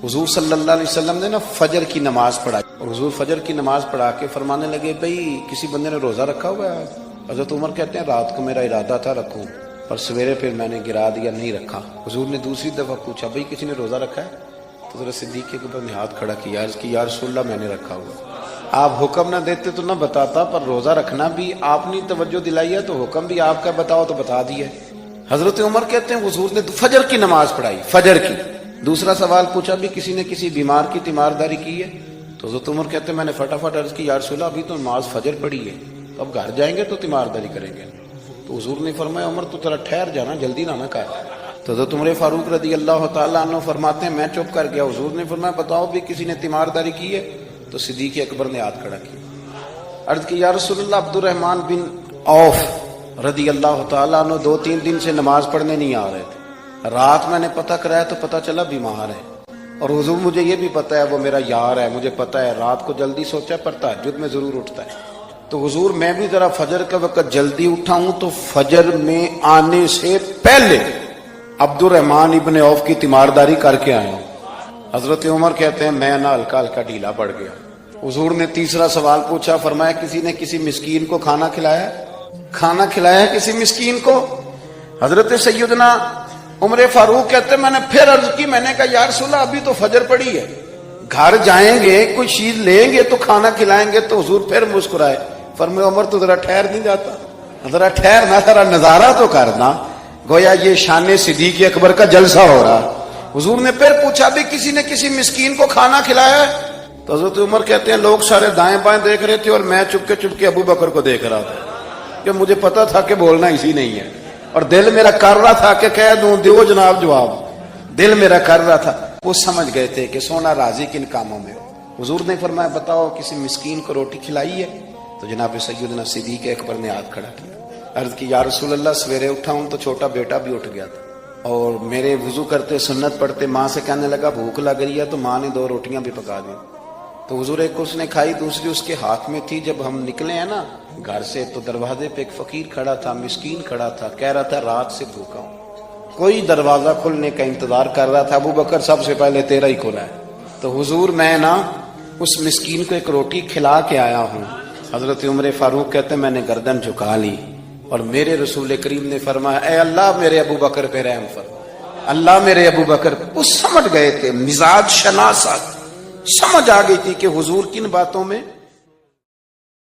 حضور صلی اللہ علیہ وسلم نے نا فجر کی نماز پڑھائی، اور حضور فجر کی نماز پڑھا کے فرمانے لگے بھئی کسی بندے نے روزہ رکھا ہوا ہے؟ حضرت عمر کہتے ہیں رات کو میرا ارادہ تھا رکھوں، پر سویرے پھر میں نے گرا دیا، نہیں رکھا۔ حضور نے دوسری دفعہ پوچھا بھئی کسی نے روزہ رکھا ہے؟ تو حضرت صدیق کے اوپر نے ہاتھ کھڑا کیا، عرض کی یا رسول اللہ میں نے رکھا ہوا۔ آپ حکم نہ دیتے تو نہ بتاتا، پر روزہ رکھنا بھی آپ نے توجہ دلائی ہے تو حکم بھی آپ کا بتاؤ تو بتا دیا۔ حضرت عمر کہتے ہیں حضور نے فجر کی نماز پڑھائی، فجر کی۔ دوسرا سوال پوچھا بھی کسی نے کسی بیمار کی تیمارداری کی ہے؟ تو حضرت عمر کہتے ہیں میں نے فٹافٹ عرض کی یا رسول اللہ ابھی تو نماز فجر پڑھی ہے، اب گھر جائیں گے تو تیمارداری کریں گے۔ تو حضور نے فرمایا عمر تو ذرا ٹھہر جانا، جلدی نہ کر۔ تو حضرت عمر فاروق رضی اللہ تعالیٰ عنہ فرماتے ہیں میں چپ کر گیا۔ حضور نے فرمایا بتاؤ بھی کسی نے تیمارداری کی ہے؟ تو صدیق اکبر نے ہاتھ کھڑا کیا، عرض کی یا رسول اللہ عبد الرحمن بن عوف رضی اللہ تعالیٰ عنہ 2-3 دن سے نماز پڑھنے نہیں آ رہے تھے، رات میں نے پتہ کرایا تو پتہ چلا بیمار ہے، اور حضور مجھے یہ بھی پتہ ہے وہ میرا یار ہے، مجھے پتہ ہے رات کو جلدی سوچا پر تہجد میں ضرور اٹھتا ہے۔ تو حضور میں بھی ذرا فجر کے وقت جلدی اٹھا ہوں تو فجر میں آنے سے پہلے عبد الرحمن ابن عوف کی تیمارداری کر کے آیا ہوں۔ حضرت عمر کہتے ہیں میں نہ ہلکا ہلکا ڈھیلا پڑ گیا۔ حضور نے تیسرا سوال پوچھا، فرمایا کسی نے کسی مسکین کو کھانا کھلایا؟ کھانا کھلایا کسی مسکین کو؟ حضرت سیدنا عمر فاروق کہتے ہیں میں نے پھر عرض کی، میں نے کہا یا رسول اللہ ابھی تو فجر پڑی ہے، گھر جائیں گے کوئی چیز لیں گے تو کھانا کھلائیں گے۔ تو حضور پھر مسکرائے، فرمایا عمر تو ذرا ٹھہر نہیں جاتا، ذرا ٹھہرنا، ذرا نظارہ تو کرنا، گویا یہ شان صدیق اکبر کا جلسہ ہو رہا۔ حضور نے پھر پوچھا بھی کسی نے کسی مسکین کو کھانا کھلایا ہے؟ تو حضرت عمر کہتے ہیں لوگ سارے دائیں بائیں دیکھ رہے تھے اور میں چپ کے ابو بکر کو دیکھ رہا تھا، کہ مجھے پتا تھا کہ بولنا اسی نہیں ہے، اور دل میرا کر رہا تھا کہ کہہ دوں دیو جناب جواب، دل میرا کر رہا تھا۔ وہ سمجھ گئے تھے کہ سونا راضی کن کاموں میں۔ حضور نے فرمایا بتاؤ کسی مسکین کو روٹی کھلائی ہے؟ تو جناب سیدنا صدیق اکبر نے ہاتھ کھڑا کیا، عرض کی یا رسول اللہ سویرے اٹھا ہوں تو چھوٹا بیٹا بھی اٹھ گیا تھا، اور میرے وضو کرتے سنت پڑھتے ماں سے کہنے لگا بھوک لگ رہی ہے، تو ماں نے 2 روٹیاں بھی پکا دی۔ تو حضور ایک اس نے کھائی، دوسری اس کے ہاتھ میں تھی۔ جب ہم نکلے ہیں نا گھر سے تو دروازے پہ ایک فقیر کھڑا تھا، مسکین کھڑا تھا، کہہ رہا تھا رات سے بھوکا ہوں، کوئی دروازہ کھلنے کا انتظار کر رہا تھا، ابو بکر سب سے پہلے تیرا ہی کھلا ہے۔ تو حضور میں نا اس مسکین کو ایک روٹی کھلا کے آیا ہوں۔ حضرت عمر فاروق کہتے ہیں میں نے گردن جھکا لی، اور میرے رسول کریم نے فرمایا اے اللہ میرے ابو بکر پہ رحم فرما، اللہ میرے ابو بکر۔ وہ سمجھ گئے تھے، مزاج شناسا سمجھ آ گئی تھی کہ حضور کن باتوں میں